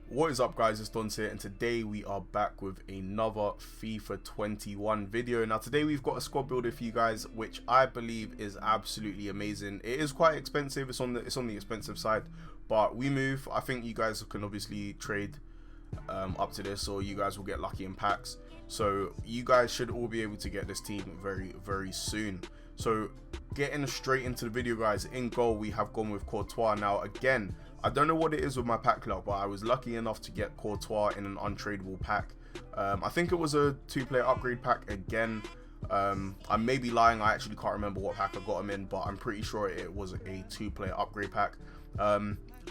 What is up, guys? It's Don here, and today we are back with another FIFA 21 video. Now today we've got a squad builder for you guys, which I believe is absolutely amazing. It is quite expensive. It's on the expensive side, but we move. I think you guys can obviously trade up to this, or you guys will get lucky in packs. So you guys should all be able to get this team very soon. So getting straight into the video, guys. In goal we have gone with Courtois. Now again, I don't know what it is with my pack luck, but I was lucky enough to get Courtois in an untradeable pack. I think it was a 2-player upgrade pack again. I may be lying, I actually can't remember what pack I got him in, but I'm pretty sure it was a 2-player upgrade pack.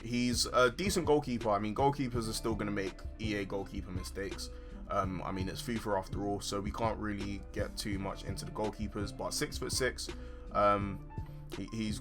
He's a decent goalkeeper. I mean, goalkeepers are still going to make EA goalkeeper mistakes. I mean, it's FIFA after all, so we can't really get too much into the goalkeepers, but 6'6",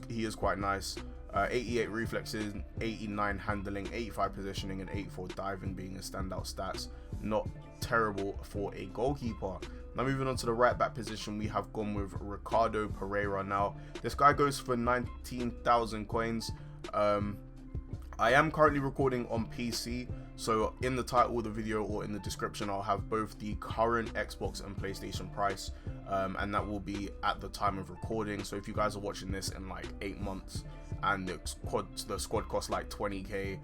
he is quite nice. 88 reflexes, 89 handling, 85 positioning, and 84 diving being his standout stats. Not terrible for a goalkeeper. Now moving on to the right back position, we have gone with RICARDO PEREIRA. Now this guy goes for 19,000 coins. I am currently recording on PC, so in the title of the video or in the description I'll have both the current Xbox and PlayStation price, and that will be at the time of recording. So if you guys are watching this in like 8 months and the squad costs like 20k,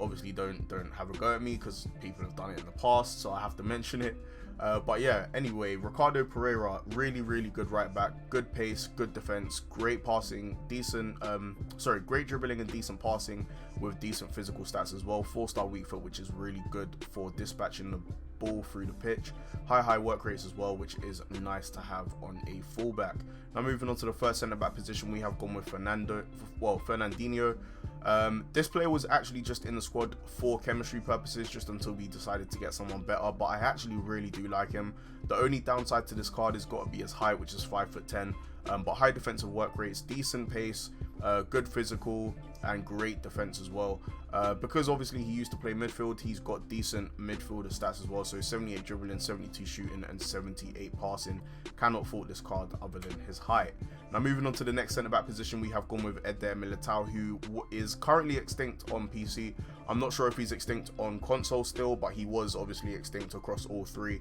obviously don't have a go at me because people have done it in the past, so I have to mention it. But yeah, anyway, RICARDO PEREIRA, really good right back, good pace, good defense, great passing, great dribbling and decent passing with decent physical stats as well. 4-star weak foot, which is really good for dispatching the ball through the pitch. High work rates as well, which is nice to have on a fullback. Now moving on to the first centre back position, we have gone with Fernandinho. This player was actually just in the squad for chemistry purposes, just until we decided to get someone better, but I actually really do like him. The only downside to this card has got to be his height, which is 5'10", but high defensive work rates, decent pace, good physical, and great defense as well. Because obviously he used to play midfield, he's got decent midfielder stats as well. So 78 dribbling, 72 shooting, and 78 passing. Cannot fault this card other than his height. Now moving on to the next centre back position, we have gone with Eder Militao, who is currently extinct on PC. I'm not sure if he's extinct on console still, but he was obviously extinct across all three.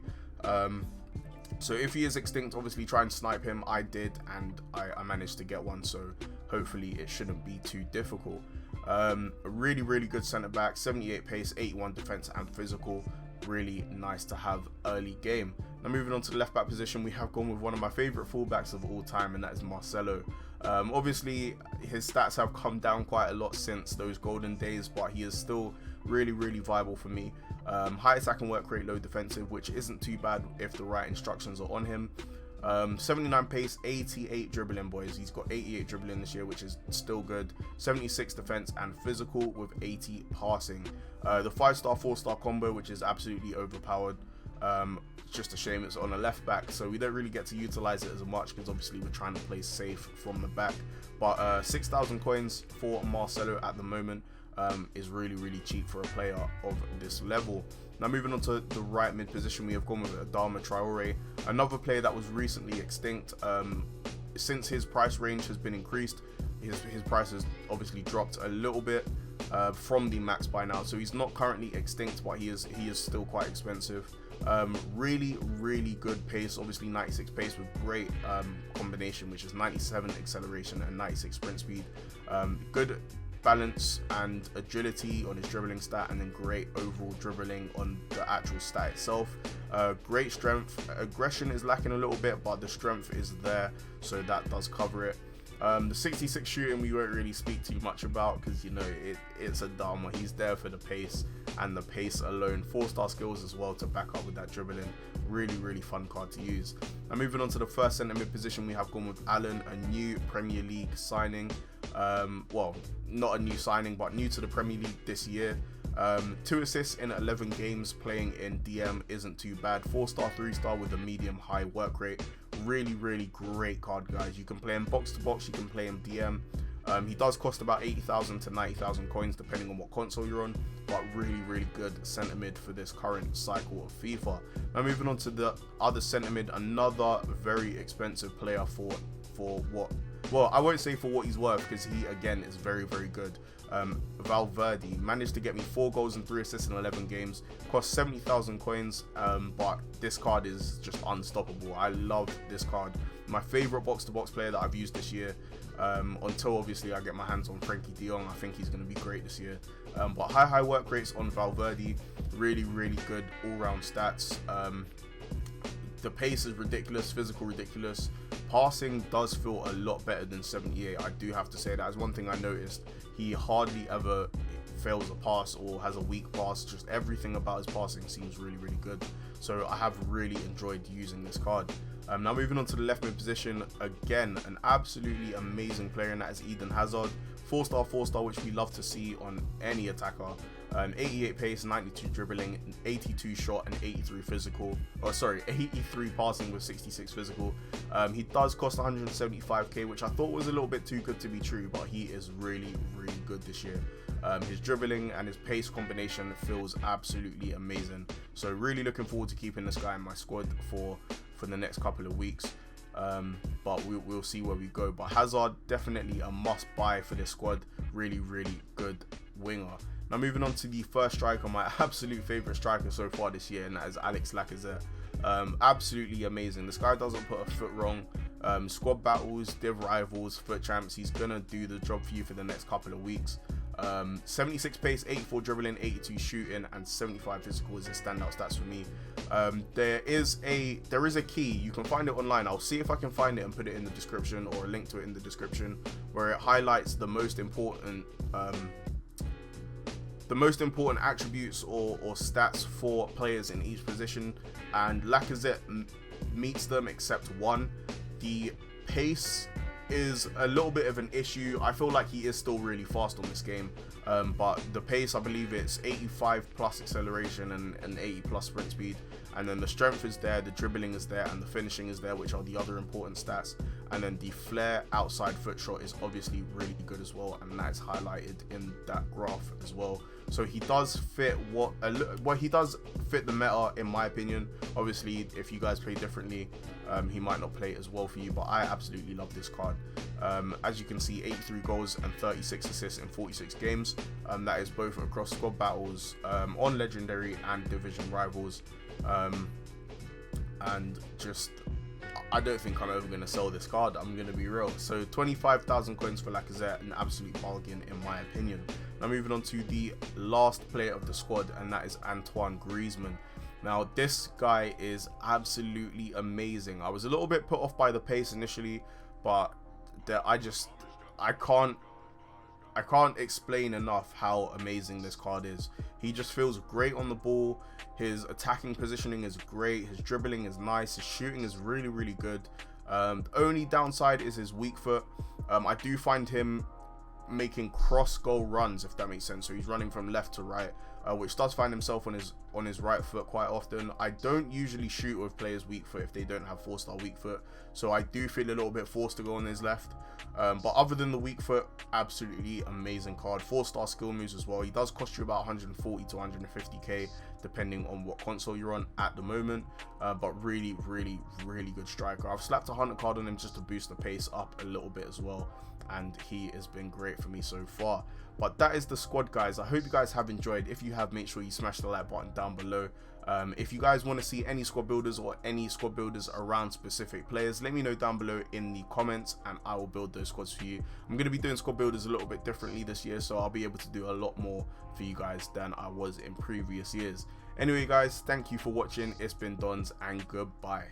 So if he is extinct, obviously try and snipe him. I did, and I managed to get one, so hopefully it shouldn't be too difficult. A really good centre back, 78 pace, 81 defense and physical. Really nice to have early game. Now moving on to the left back position, we have gone with one of my favourite fullbacks of all time, and that is Marcelo. Obviously his stats have come down quite a lot since those golden days, but he is still really viable for me. High attack and work rate, low defensive, which isn't too bad if the right instructions are on him. 79 pace, 88 dribbling, boys. He's got 88 dribbling this year, which is still good. 76 defense and physical with 80 passing. The 5-star 4-star combo, which is absolutely overpowered. It's just a shame it's on a left back, so we don't really get to utilize it as much because obviously we're trying to play safe from the back. But 6,000 coins for Marcelo at the moment is really cheap for a player of this level. Now moving on to the right mid position, we have gone with Adama Traore, another player that was recently extinct. Since his price range has been increased, his price has obviously dropped a little bit from the max by now, so he's not currently extinct, but he is still quite expensive. Really good pace, obviously 96 pace with great combination, which is 97 acceleration and 96 sprint speed. Good balance and agility on his dribbling stat, and then great overall dribbling on the actual stat itself. Great strength. Aggression is lacking a little bit, but the strength is there, so that does cover it. The 66 shooting we won't really speak too much about because, you know, it's a Dharma. He's there for the pace and the pace alone. 4-star skills as well to back up with that dribbling. Really fun card to use. Now moving on to the first centre mid position, we have gone with ALLAN, a new Premier League signing. Well, not a new signing, but new to the Premier League this year. 2 assists in 11 games playing in DM isn't too bad. 4-star 3-star with a medium high work rate. Really great card, guys. You can play him box to box, you can play him DM. He does cost about 80,000 to 90,000 coins depending on what console you're on, but really good centre mid for this current cycle of FIFA. Now moving on to the other centre mid, another very expensive player for what well, I won't say for what he's worth, because he again is very, very good. Valverde managed to get me 4 goals and 3 assists in 11 games, cost 70,000 coins, but this card is just unstoppable. I love this card. My favorite box-to-box player that I've used this year, until obviously I get my hands on Frankie de Jong. I think he's going to be great this year. But high work rates on Valverde, really, really good all-round stats. The pace is ridiculous, physical ridiculous. Passing does feel a lot better than 78. I do have to say that is one thing I noticed. He hardly ever fails a pass or has a weak pass. Just everything about his passing seems really, really good. So I have really enjoyed using this card. Now moving on to the left mid position, again an absolutely amazing player, and that is Eden Hazard. 4-star, which we love to see on any attacker. 88 pace, 92 dribbling, 82 shot, and 83 physical. Oh, sorry, 83 passing with 66 physical. He does cost 175k, which I thought was a little bit too good to be true, but he is really, really good this year. His dribbling and his pace combination feels absolutely amazing. So really looking forward to keeping this guy in my squad for the next couple of weeks. But we'll see where we go. But Hazard, definitely a must buy for this squad. Really, really good winger. Now moving on to the first striker, my absolute favorite striker so far this year, and that is Alex Lacazette. Absolutely amazing. This guy doesn't put a foot wrong. Squad battles, div rivals, foot champs, he's gonna do the job for you for the next couple of weeks. 76 pace, 84 dribbling, 82 shooting, and 75 physical is his standout stats for me. There is a key. You can find it online. I'll see if I can find it and put it in the description, or a link to it in the description, where it highlights the most important attributes or stats for players in each position, and Lacazette meets them except one. The pace is a little bit of an issue. I feel like he is still really fast on this game, but the pace, I believe it's 85 plus acceleration and 80 plus sprint speed, and then the strength is there, the dribbling is there, and the finishing is there, which are the other important stats. And then the flare outside foot shot is obviously really good as well, and that's highlighted in that graph as well. So he does fit he does fit the meta, in my opinion. Obviously, if you guys play differently, he might not play as well for you, but I absolutely love this card. As you can see, 83 goals and 36 assists in 46 games. That is both across squad battles, on legendary and division rivals, and just, I don't think I'm ever going to sell this card, I'm going to be real. So 25,000 coins for Lacazette, an absolute bargain in my opinion. Now moving on to the last player of the squad, and that is Antoine Griezmann. Now this guy is absolutely amazing. I was a little bit put off by the pace initially, but I can't explain enough how amazing this card is. He just feels great on the ball. His attacking positioning is great. His dribbling is nice. His shooting is really, really good. The only downside is his weak foot. I do find him making cross goal runs, if that makes sense. So he's running from left to right, which does find himself on his right foot quite often. I don't usually shoot with players weak foot if they don't have 4-star weak foot, so I do feel a little bit forced to go on his left. But other than the weak foot, absolutely amazing card. 4-star skill moves as well. He does cost you about 140 to 150k depending on what console you're on at the moment, but really, really, really good striker. I've slapped a hunter card on him just to boost the pace up a little bit as well, and he has been great for me so far. But that is the squad, guys. I hope you guys have enjoyed. If you have, make sure you smash the like button down below. If you guys want to see any squad builders or any squad builders around specific players, let me know down below in the comments, and I will build those squads for you. I'm going to be doing squad builders a little bit differently this year, so I'll be able to do a lot more for you guys than I was in previous years. Anyway guys, thank you for watching. It's been Dons, and goodbye.